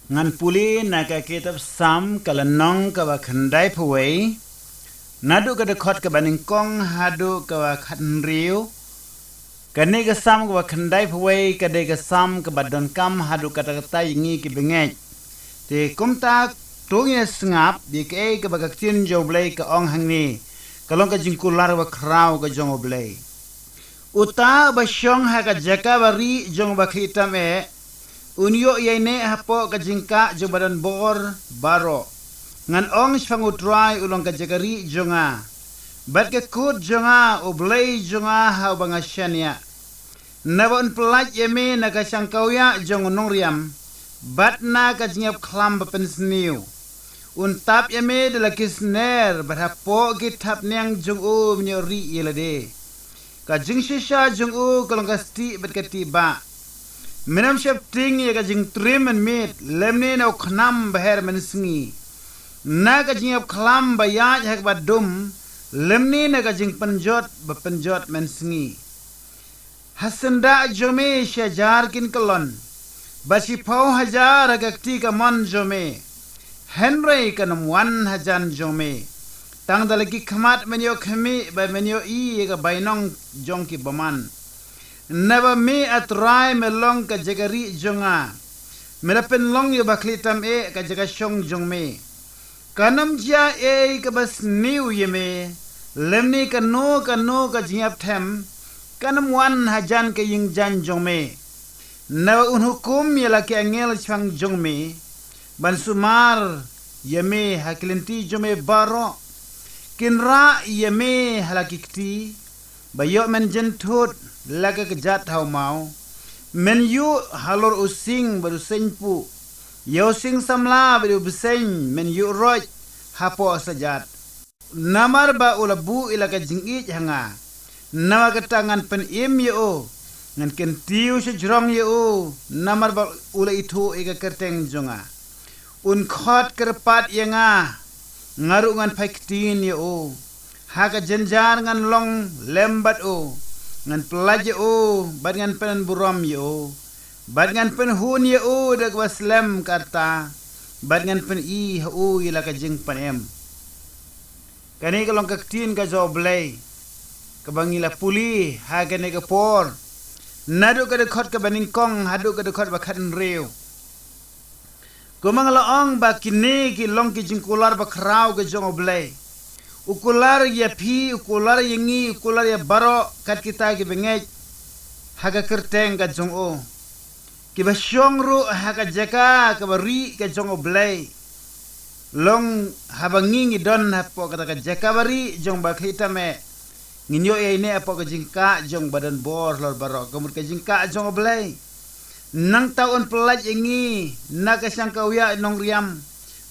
ngan puli na ka kitab sam kalanong ka ba khandai phwei nadu ka de khot ka baning kong hadu ka ba khan riu kani ka sam ka ba khandai phwei ka de ka sam ka ba don kam hadu ka ta yingi ki bengej te kumta tungye sngap di ke ka ba ka tin jo blai ka ong hangni kalong ka jingkular ba kraw ka jong oblei uta ba syong ha ka jaka bari jong ba khitam e unyo yene hapo ka jingka jong badan bor baro ngan ong shang utrai ulong ka jagari jonga bat ka kut jonga oblei jonga ha banga shania nabon pelaj yeme na ka sangkauya jong nong riam bat na ka jingap klam ba pensniu untap yame de la kisner berhapo githap nyang jungu menyori yelade ka jing shisha jungu kalong kasti bet katiba menam shapting ye ka jing trim and meat lemne no khnam beher mensingi na ka jing ap khlam bayaj hak badum lemne na ka jing panjot mensingi hasanda jome shajar kin kolon basi pau hajar agakti ka mon jome Henry kanam 1,000 jome tang dalagi khamat menyo khami ba menyo I ka bainong jong ki baman never me atrai melong ka jagari jonga merapen long yo bakli tam e ka jaga shong jong me kanam ja e ka bas new yeme lemni ka no ka jiap them kanam 1,000 ka ying jan jong me never unhukum yala ki angel chang jong me ban sumar yeme haklinti jome baro kinra yeme halakikti bayo men jentut laga kejat hau mau men yu halor using baru senpu yo sing samla baru beseng men yu roj hapo sajat namar ba ulabu ilaka jingi hanga nama ketangan pen im yo ngan kentiu sejrong yo namar ba ula itu ika kerteng jonga un khot kerpat yenga ngaru ngan paiktin yo haka jenjar ngan long lembat o ngan pelaj o bad ngan pen buram yo bad ngan pen hun yo dak waslem karta bad ngan pen I hu ila ka jing panem kani ka long kaktin ka joblay ka bangila puli haka ne ka por nadu ka de khot ka baning kong hadu ka de khot ba khan reu Kumang laong ba kini ki long ki jingkular ba kraw ke jong oblay. Ukular ya pi, ukular yengi, ukular ya baro kat kita ki bengej. Haga kerteng ka jong o. Ki ba syong ru haga jaka ka bari ke jong oblay. Long habangi ngi don hapo kata ka jaka bari jong ba kita me. Nginyo ya ini apo ka jingka jong badan bor lor baro. Kamur ka jingka jong oblay. Nang taon pelaj ingi naga sangkauya nong riam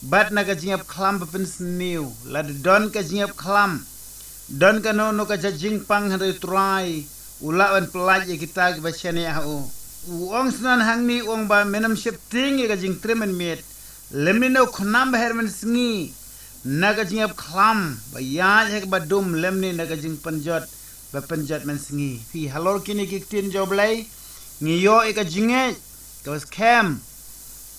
bat naga jingap klam bepensniu lad don ka jingap klam don ka no ka jing pang hari trai ulawan pelaj kita ki bachane hau uang snan hangni uang ba menam shifting ka jing tremen met lemni no khnam hermen sngi naga jingap klam ba ya hek badum lemni naga jing panjot men sngi fi halor kini kiktin joblay ngiyo ika jinge kawas kem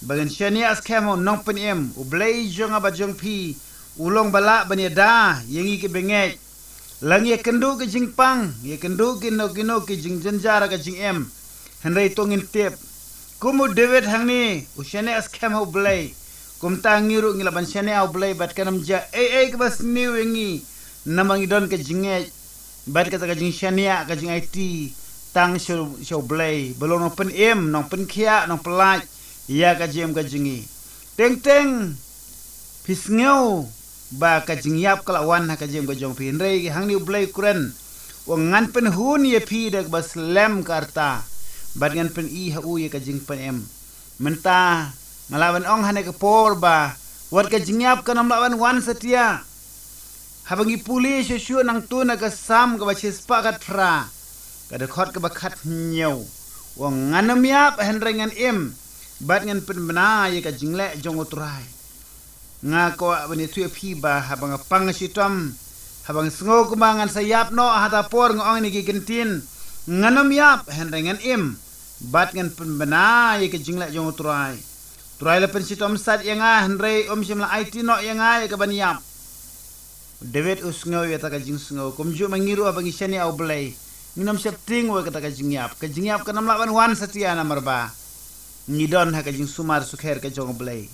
bagan shani as kem nong pen em ublay jonga ba jong pi ulong bala bani da yengi ke bengej lang ye kendu ke jingpang ye kendu kino ke jing janjara ke jing em henry tongin tep kumu david hangni ushani as kem ublay kumta ngiru ngilaban shani ublay bat kanam ja ke bas new yengi namangi don ke jinge bat kata ke jing shani ke jing it tang show blay belum open em nong pen kia nong pelaj ya ka jem ka jingi teng pisngeu ba ka jingyap kalawan ha ka jem ka jong pin rei hangni blay kuren wong ngan pen hun ye pi dak bas lem karta bad ngan pen I hu ye ka jing pen em menta ngalawan ong hane ka por ba wat ka jingyap ka nam lawan wan setia habangi puli shu nang tu na ka sam ka ba chispa kat fra kada khot ka bakhat nyau wong nganam yap henrengan em bat ngan pen bena ye ka jingle jong utrai nga ko bani tu phi ba habang pang sitom habang sngo kumangan sayap no hata por ngong ni ki kentin nganam yap henrengan em bat ngan pen bena ye ka jingle jong utrai Turai lepen si tom sat yang Henry om simla IT no yang ya kabaniam. David usngau ya ta kajing sngau kumju mangiru abangi seni au belai. Minum septing wa kata kajing yap kanam laban wan setia na marba. Ngidon ha kajing sumar sukher ka jong belai.